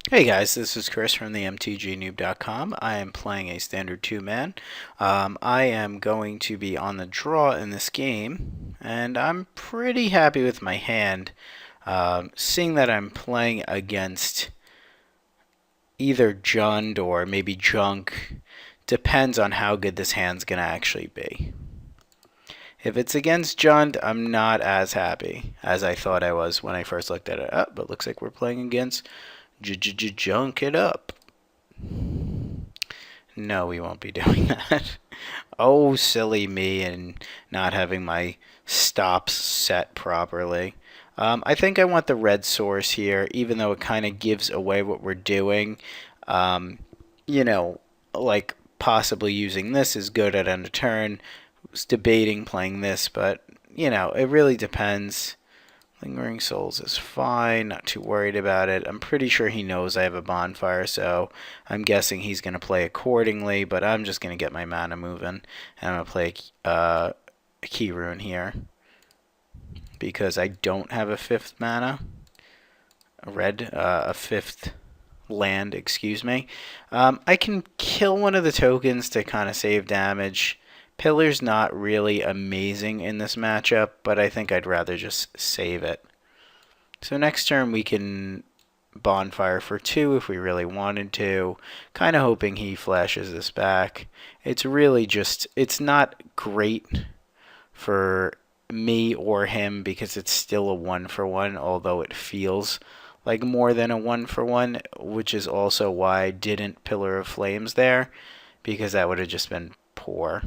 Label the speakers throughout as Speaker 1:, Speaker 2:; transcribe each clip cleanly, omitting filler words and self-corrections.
Speaker 1: Hey guys, this is Chris from theMTGnoob.com. I am playing a standard two-man. I am going to be on the draw in this game, and I'm pretty happy with my hand. Seeing that I'm playing against either Jund or maybe Junk, depends on how good this hand's going to actually be. If it's against Jund, I'm not as happy as I thought I was when I first looked at it. Oh, but looks like we're playing against Junk It Up. No, we won't be doing that. Oh, silly me and not having my stops set properly. I think I want the red source here, even though it kind of gives away what we're doing. Um, you know, like possibly using this is good at end of turn. I was debating playing this, but, it really depends. Lingering Souls is fine, not too worried about it. I'm pretty sure he knows I have a bonfire, so I'm guessing he's going to play accordingly, but I'm just going to get my mana moving. And I'm going to play a key rune here because I don't have a fifth mana. A fifth land, excuse me. I can kill one of the tokens to kind of save damage. Pillar's not really amazing in this matchup, but I think I'd rather just save it. So next turn we can bonfire for 2 if we really wanted to. Kind of hoping he flashes this back. It's really just, it's not great for me or him because it's still a 1-for-1, although it feels like more than a 1-for-1, which is also why I didn't Pillar of Flames there, because that would have just been poor.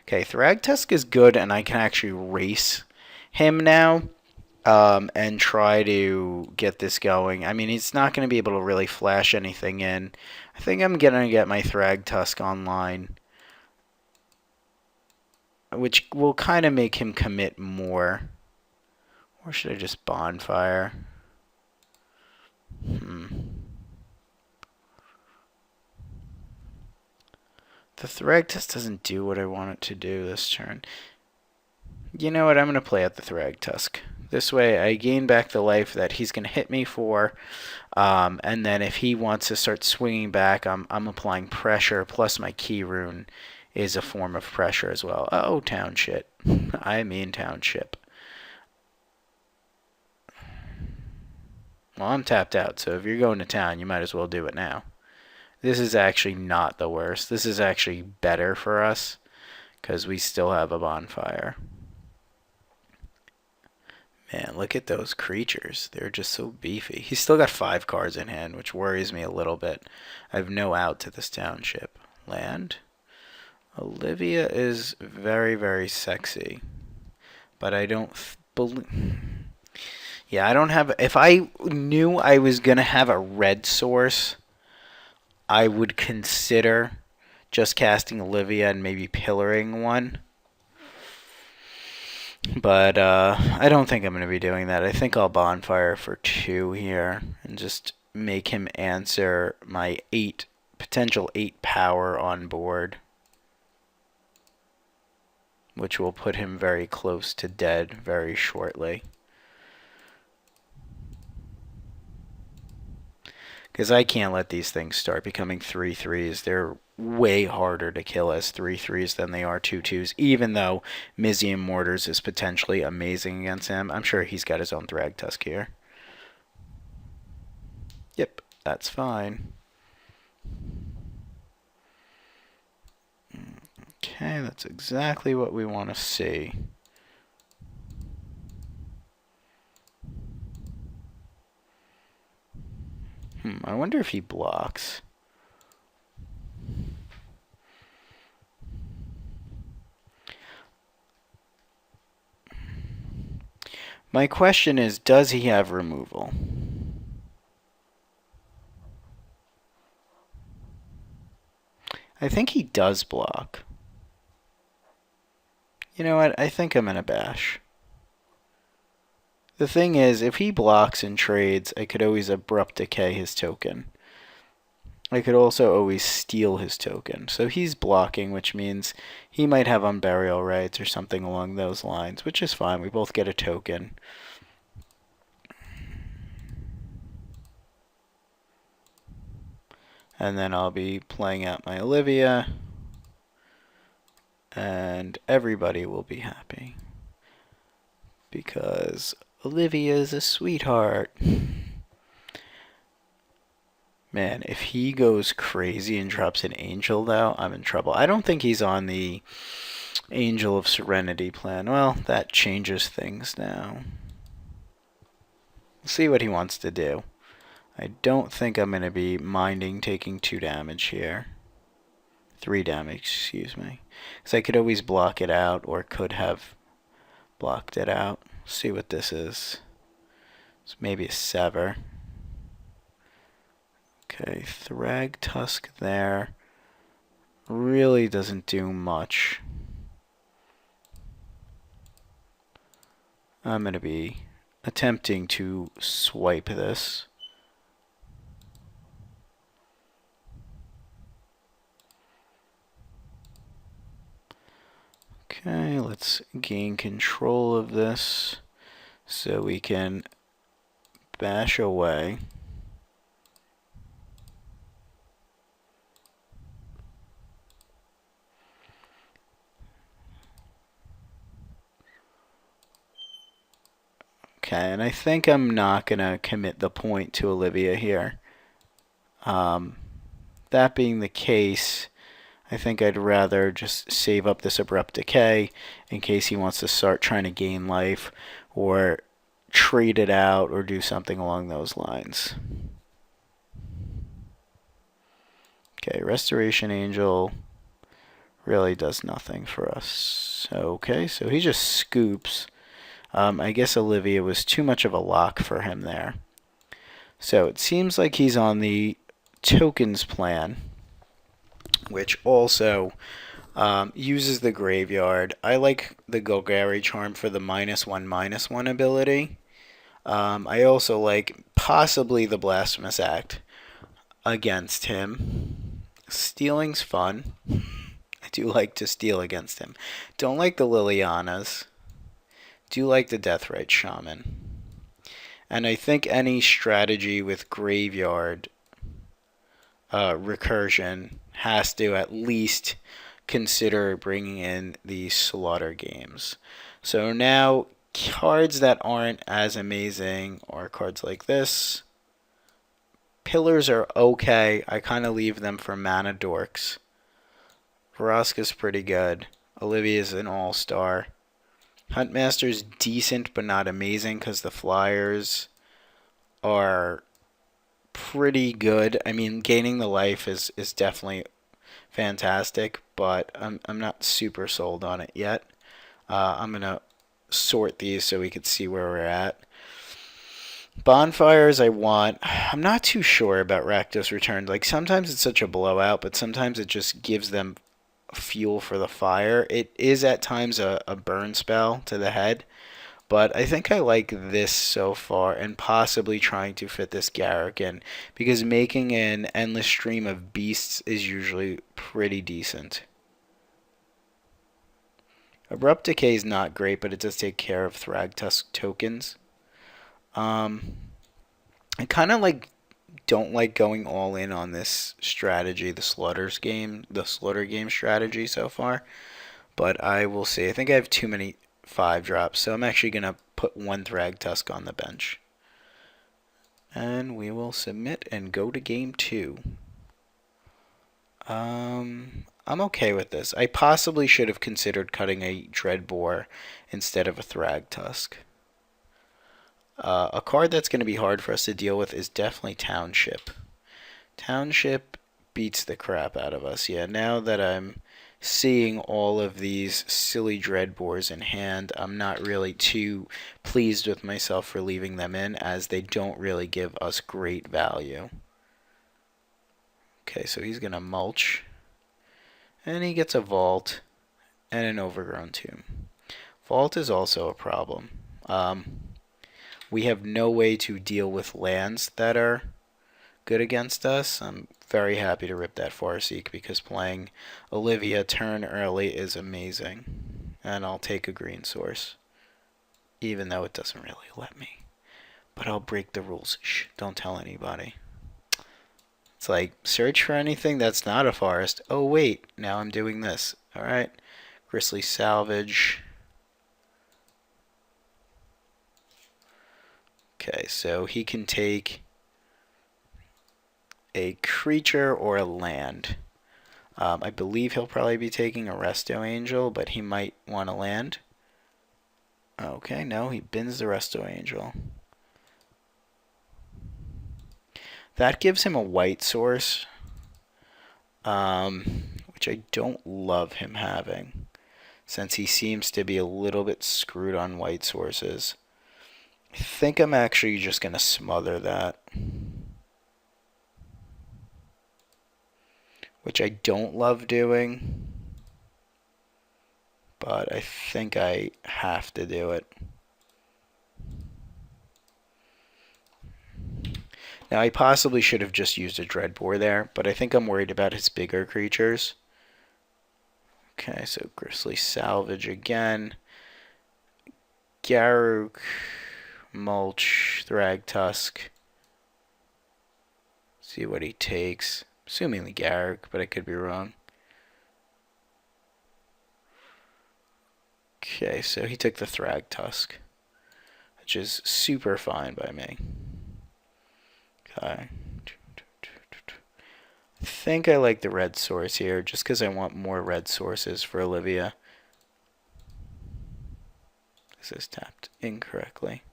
Speaker 1: Okay, Thragtusk is good, and I can actually race him now and try to get this going. I mean, he's not going to be able to really flash anything in. I think I'm going to get my Thragtusk online, which will kind of make him commit more. Or should I just bonfire? The Thragtusk doesn't do what I want it to do this turn. You know what? I'm going to play out the Thragtusk. This way I gain back the life that he's going to hit me for. And then if he wants to start swinging back, I'm applying pressure. Plus my key rune is a form of pressure as well. Oh, township. I mean township. Well, I'm tapped out, so if you're going to town, you might as well do it now. This is actually not the worst. This is actually better for us because we still have a bonfire. Man, look at those creatures. They're just so beefy. He's still got 5 cards in hand, which worries me a little bit. I have no out to this township. Land. Olivia is very, very sexy. But I don't believe... Yeah, I don't have... If I knew I was going to have a red source, I would consider just casting Olivia and maybe pillaring one. But I don't think I'm going to be doing that. I think I'll bonfire for 2 here and just make him answer my potential 8 power on board, which will put him very close to dead very shortly. Because I can't let these things start becoming 3/3s. They're way harder to kill as 3/3s than they are 2/2s, even though Mizium Mortars is potentially amazing against him. I'm sure he's got his own Thragtusk here. Yep, that's fine. Okay, that's exactly what we want to see. I wonder if he blocks. My question is, does he have removal? I think he does block. You know what? I think I'm going to bash. The thing is, if he blocks and trades, I could always abrupt decay his token. I could also always steal his token. So he's blocking, which means he might have Unburial Rights or something along those lines, which is fine. We both get a token. And then I'll be playing out my Olivia, and everybody will be happy. Because Olivia is a sweetheart. Man, if he goes crazy and drops an Angel, though, I'm in trouble. I don't think he's on the Angel of Serenity plan. Well, that changes things now. We'll see what he wants to do. I don't think I'm going to be minding taking 2 damage here. 3 damage, excuse me. Because I could always block it out, or could have blocked it out. See what this is. It's maybe a Sever. Okay, Thragtusk there. Really doesn't do much. I'm going to be attempting to swipe this. Okay, let's gain control of this so we can bash away. Okay, and I think I'm not going to commit the point to Olivia here. That being the case, I think I'd rather just save up this Abrupt Decay in case he wants to start trying to gain life or trade it out or do something along those lines. Okay, Restoration Angel really does nothing for us. Okay, so he just scoops. I guess Olivia was too much of a lock for him there. So it seems like he's on the tokens plan, which also uses the graveyard. I like the Golgari Charm for the -1/-1 ability. I also like possibly the Blasphemous Act against him. Stealing's fun. I do like to steal against him. Don't like the Lilianas. Do like the Deathrite Shaman. And I think any strategy with graveyard recursion has to at least consider bringing in the slaughter games. So now cards that aren't as amazing are cards like this. Pillars are okay. I kind of leave them for mana dorks. Vraska's pretty good. Olivia's an all-star. Huntmaster's decent but not amazing because the flyers are pretty good. I mean, gaining the life is definitely fantastic, but I'm not super sold on it yet. I'm going to sort these so we can see where we're at. Bonfires I want. I'm not too sure about Rakdos Return. Like, sometimes it's such a blowout, but sometimes it just gives them fuel for the fire. It is at times a burn spell to the head, but I think I like this so far, and possibly trying to fit this Garruk in, because making an endless stream of beasts is usually pretty decent. Abrupt Decay is not great, but it does take care of Thragtusk tokens. I kind of don't like going all in on this strategy, the slaughter game strategy so far. But I will see. I think I have too many 5-drops, so I'm actually going to put 1 Thragtusk on the bench. And we will submit and go to game 2. I'm okay with this. I possibly should have considered cutting a Dreadbore instead of a Thragtusk. A card that's going to be hard for us to deal with is definitely Township. Township beats the crap out of us. Yeah, now that I'm seeing all of these silly Dreadbores in hand, I'm not really too pleased with myself for leaving them in, as they don't really give us great value. Okay, so he's going to mulch. And he gets a Vault and an Overgrown Tomb. Vault is also a problem. We have no way to deal with lands that are good against us. I'm very happy to rip that Farseek, because playing Olivia turn early is amazing. And I'll take a green source, even though it doesn't really let me. But I'll break the rules. Shh, don't tell anybody. It's like, search for anything that's not a forest. Oh, wait, now I'm doing this. All right, Grisly Salvage. Okay, so he can take a creature or a land. I believe he'll probably be taking a Resto Angel, but he might want to land. Okay, no, he bins the Resto Angel. That gives him a white source, which I don't love him having, since he seems to be a little bit screwed on white sources. I think I'm actually just going to smother that, which I don't love doing, but I think I have to do it. Now, I possibly should have just used a Dreadbore there, but I think I'm worried about his bigger creatures. Okay, so Grisly Salvage again. Garruk, Mulch, Thragtusk. See what he takes. Assuming the Garruk, but I could be wrong. Okay, so he took the Thragtusk, which is super fine by me. Okay. I think I like the red source here, just because I want more red sources for Olivia. This is tapped incorrectly.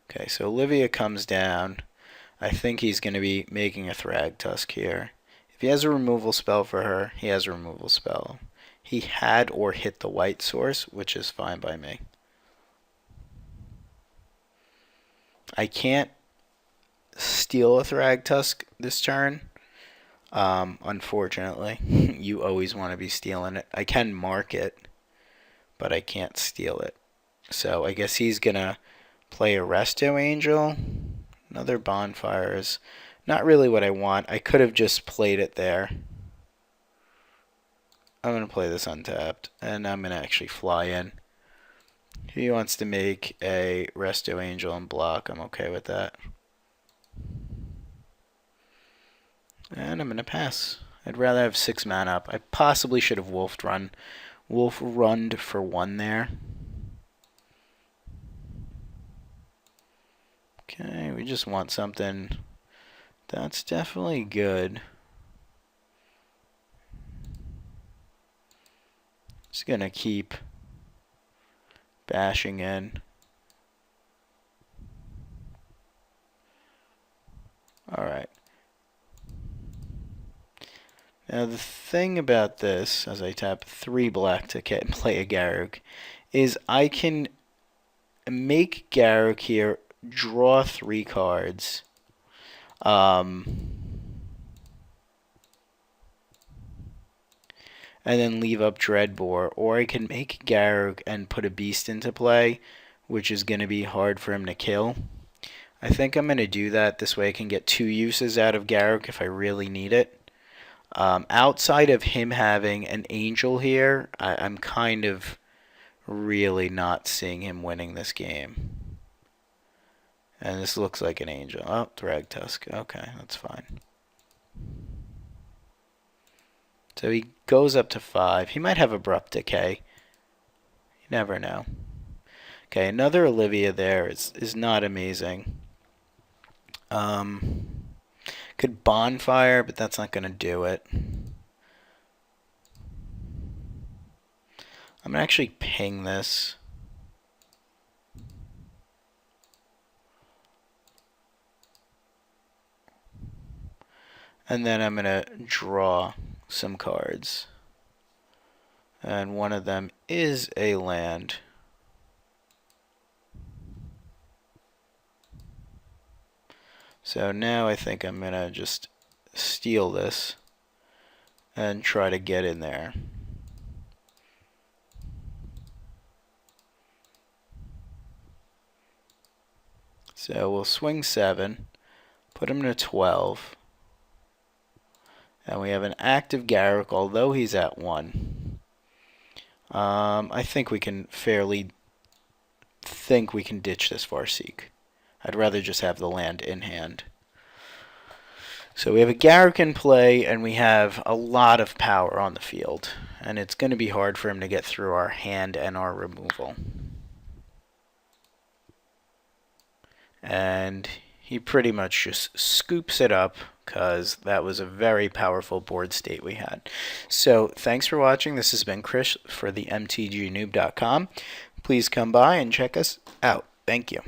Speaker 1: Okay, so Olivia comes down. I think he's going to be making a Thragtusk here. If he has a removal spell for her, he has a removal spell. He had or hit the white source, which is fine by me. I can't steal a Thragtusk this turn, unfortunately. You always want to be stealing it. I can mark it, but I can't steal it. So I guess he's going to play a Resto Angel. Another Bonfire is not really what I want. I could have just played it there. I'm going to play this untapped, and I'm going to actually fly in. He wants to make a Resto Angel and block. I'm okay with that. And I'm going to pass. I'd rather have 6 mana up. I possibly should have Wolf Runned for 1 there. Okay, we just want something that's definitely good. Just going to keep bashing in. Alright. Now the thing about this, as I tap 3 black to play a Garruk, is I can make Garruk here, draw 3 cards. And then leave up Dreadbore, or I can make Garruk and put a Beast into play, which is going to be hard for him to kill. I think I'm going to do that. This way I can get 2 uses out of Garruk if I really need it. Outside of him having an Angel here, I'm kind of really not seeing him winning this game. And this looks like an Angel. Oh, Thragtusk. Okay, that's fine. So he goes up to 5. He might have Abrupt Decay. You never know. Okay, another Olivia there is not amazing. Could Bonfire, but that's not going to do it. I'm going to actually ping this. And then I'm going to draw some cards. And one of them is a land. So now I think I'm going to just steal this and try to get in there. So we'll swing 7, put him to 12. And we have an active Garruk, although he's at 1. I think we can fairly think we can ditch this Farseek. I'd rather just have the land in hand. So we have a Garruk in play, and we have a lot of power on the field. And it's going to be hard for him to get through our hand and our removal. And he pretty much just scoops it up, because that was a very powerful board state we had. So thanks for watching. This has been Chris for the mtgnoob.com. Please come by and check us out. Thank you.